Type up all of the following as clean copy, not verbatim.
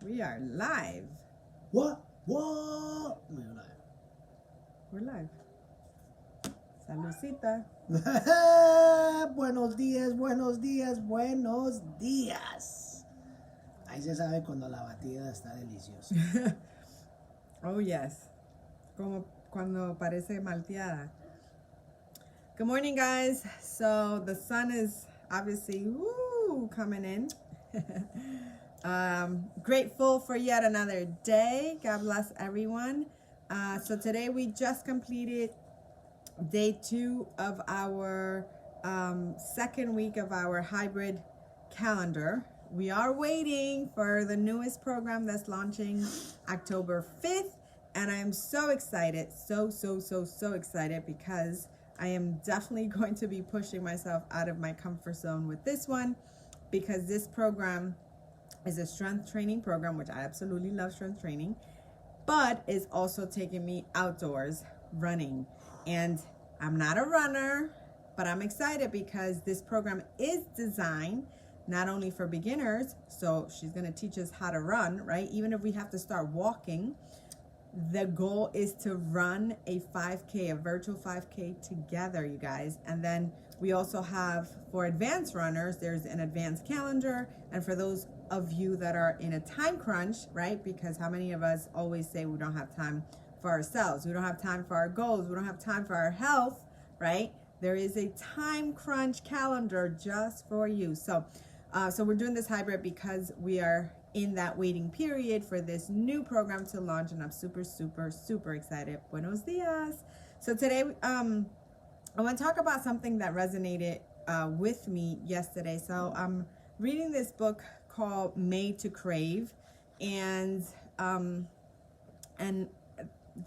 We are live. What? We're live. We're live. Saludcita. Buenos días, buenos días, buenos días. Ahí se sabe cuando la batida está deliciosa. Oh, yes. Como cuando parece malteada. Good morning, guys. So the sun is obviously coming in. Grateful for yet another day. God bless everyone. So today we just completed day 2 of our second week of our hybrid calendar. We are waiting for the newest program that's launching October 5th, and I am so excited, so excited, because I am definitely going to be pushing myself out of my comfort zone with this one, because this program is a strength training program, which I absolutely love strength training, but is also taking me outdoors running. And I'm not a runner, but I'm excited because this program is designed not only for beginners, so she's going to teach us how to run, right? Even if we have to start walking, the goal is to run a 5K, a virtual 5K together, you guys. And then we also have, for advanced runners, there's an advanced calendar. And for those of you that are in a time crunch, right? Because how many of us always say we don't have time for ourselves? We don't have time for our goals. We don't have time for our health, right? There is a time crunch calendar just for you. So we're doing this hybrid because we are in that waiting period for this new program to launch, and I'm super excited. Buenos dias. So today, I want to talk about something that resonated with me yesterday. So I'm reading this book called Made to Crave, and the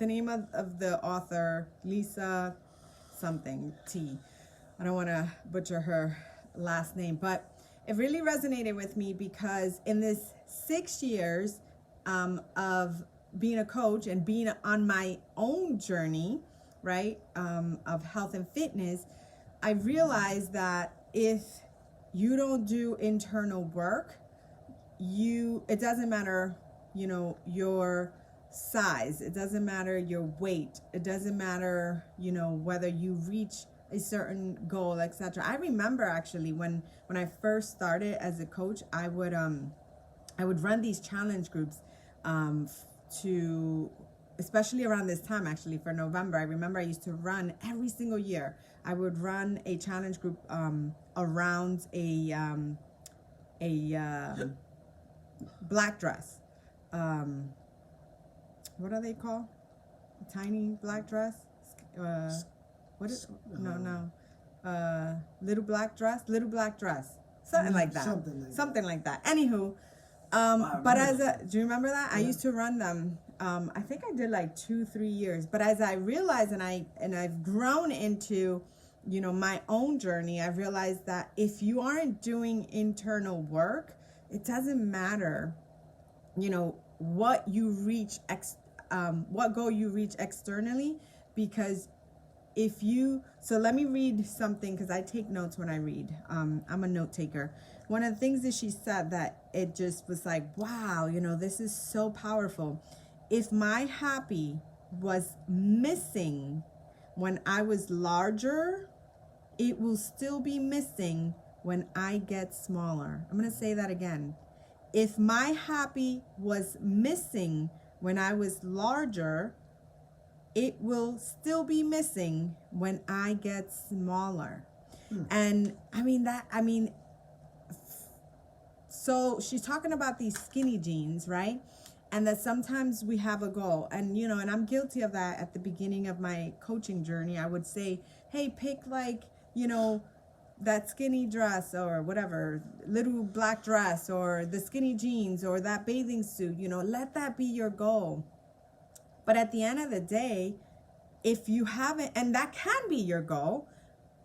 name of the author, Lisa something T. I don't want to butcher her last name, but it really resonated with me because in this 6 years of being a coach and being on my own journey, right, of health and fitness, I realized that if you don't do internal work, it doesn't matter, your size, it doesn't matter your weight, it doesn't matter, whether you reach a certain goal, etc. I remember actually when I first started as a coach, I would run these challenge groups especially around this time, actually for November. I remember I used to run every single year. I would run a challenge group around a black dress. What are they called? A tiny black dress? What is little black dress, something like that. Something like that. Anywho, but do you remember that? Yeah. I used to run them. I think I did like 2-3 years. But as I realized, and I've grown into, my own journey, I realized that if you aren't doing internal work, it doesn't matter, what you reach, what goal you reach externally, because so let me read something, because I take notes when I read. I'm a note taker. One of the things that she said that it just was like, wow, this is so powerful. If my happy was missing when I was larger, it will still be missing when I get smaller. I'm going to say that again. If my happy was missing when I was larger, it will still be missing when I get smaller. And so she's talking about these skinny jeans, right? And that sometimes we have a goal, and and I'm guilty of that. At the beginning of my coaching journey, I would say, hey, pick like, that skinny dress or whatever, little black dress, or the skinny jeans, or that bathing suit, let that be your goal. But at the end of the day, if you haven't, and that can be your goal,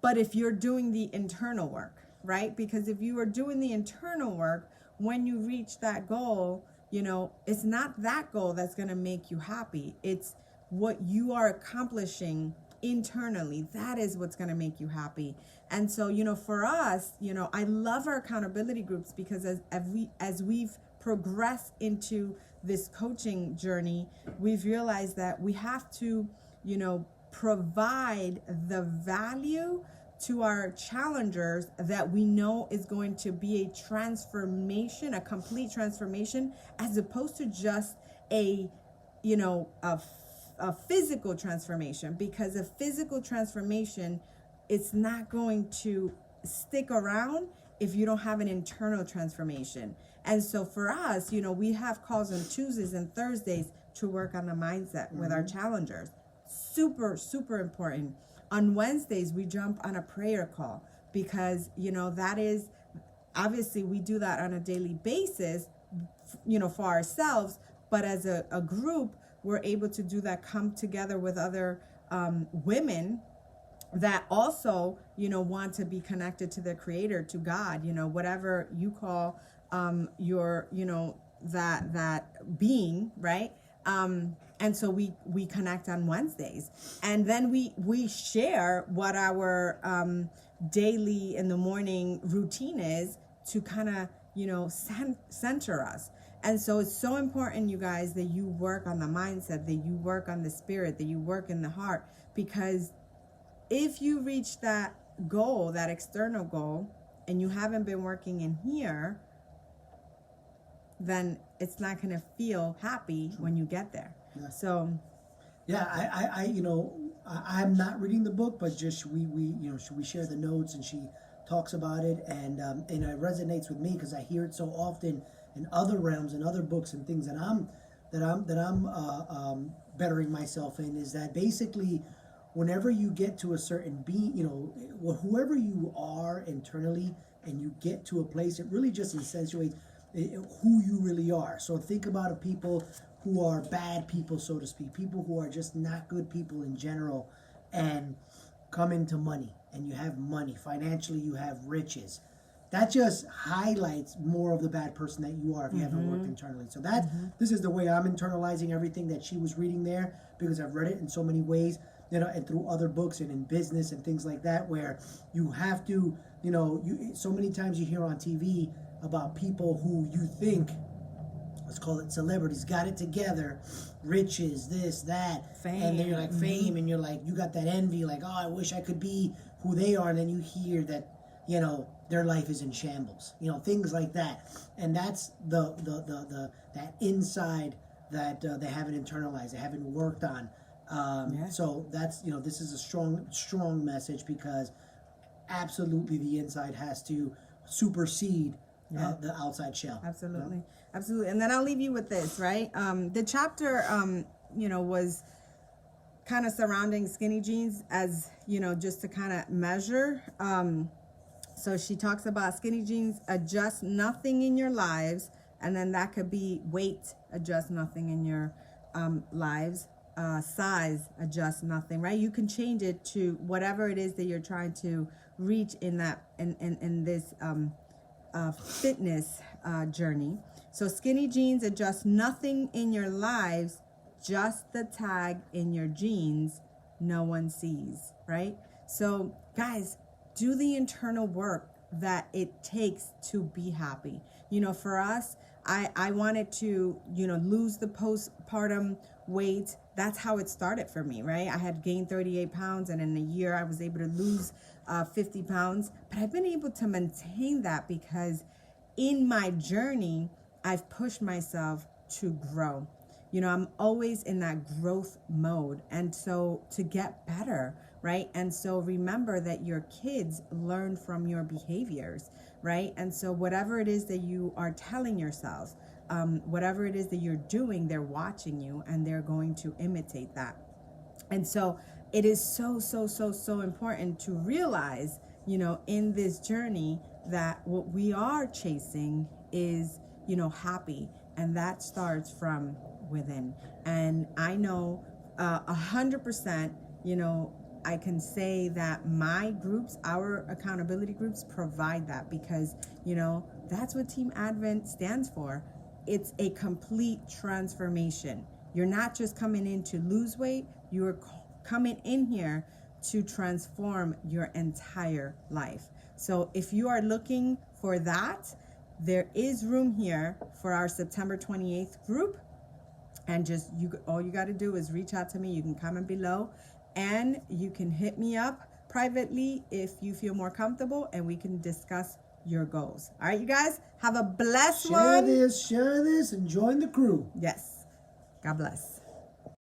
but if you're doing the internal work, right? Because if you are doing the internal work, when you reach that goal, it's not that goal that's going to make you happy. It's what you are accomplishing internally. That is what's going to make you happy. And so, for us, I love our accountability groups, because as we've progress into this coaching journey, we've realized that we have to, provide the value to our challengers that we know is going to be a transformation, a complete transformation, as opposed to just a physical transformation, because a physical transformation, it's not going to stick around if you don't have an internal transformation. And so for us, we have calls on Tuesdays and Thursdays to work on the mindset with our challengers. Super, super important. On Wednesdays, we jump on a prayer call because, that is, obviously we do that on a daily basis, for ourselves, but as a group, we're able to do that, come together with other women that also, want to be connected to their creator, to God, whatever you call your, that being, right? And so we connect on Wednesdays, and then we share what our daily in the morning routine is to kind of, center us. And so it's so important, you guys, that you work on the mindset, that you work on the spirit, that you work in the heart, because if you reach that goal, that external goal, and you haven't been working in here, then it's not going to feel happy when you get there. Yeah. So, yeah, I'm not reading the book, but just we share the notes, and she talks about it, and it resonates with me because I hear it so often in other realms and other books and things that I'm bettering myself in. Is that basically whenever you get to a certain whoever you are internally, and you get to a place, it really just accentuates who you really are. So think about people who are bad people, so to speak, people who are just not good people in general, and come into money, and you have money financially, you have riches. That just highlights more of the bad person that you are if you haven't worked internally. So this is the way I'm internalizing everything that she was reading there, because I've read it in so many ways, and through other books and in business and things like that, where you have to, so many times you hear on TV about people who you think, let's call it celebrities, got it together, riches, this, that, fame. And then you're like fame, and you're like, you got that envy, like, oh, I wish I could be who they are, and then you hear that, their life is in shambles, things like that, and that's the that inside that they haven't internalized, they haven't worked on. So that's, this is a strong message, because absolutely the inside has to supersede the outside shell. Absolutely. Absolutely. And then I'll leave you with this, right? The chapter, was kind of surrounding skinny jeans as, just to kind of measure. So she talks about skinny jeans adjust nothing in your lives. And then that could be weight, adjust nothing in your lives. Size, adjust nothing, right? You can change it to whatever it is that you're trying to reach in that, in this fitness journey. So skinny jeans adjust nothing in your lives, just the tag in your jeans no one sees, right? So guys, do the internal work that it takes to be happy. For us, I wanted to, lose the postpartum weight. That's how it started for me, right? I had gained 38 pounds, and in a year I was able to lose 50 pounds. But I've been able to maintain that because in my journey, I've pushed myself to grow. I'm always in that growth mode. And so to get better, right? And so remember that your kids learn from your behaviors, right? And so whatever it is that you are telling yourself, whatever it is that you're doing, they're watching you and they're going to imitate that. And so it is so, so, so, so important to realize, in this journey that what we are chasing is, happy. And that starts from within. And I know 100%, I can say that my groups, our accountability groups, provide that because, that's what Team Advent stands for. It's a complete transformation. You're not just coming in to lose weight, you're coming in here to transform your entire life. So if you are looking for that, there is room here for our September 28th group. And just all you got to do is reach out to me. You can comment below, and you can hit me up privately if you feel more comfortable, and we can discuss your goals. All right, you guys, have a blessed one. Share this, and join the crew. Yes. God bless.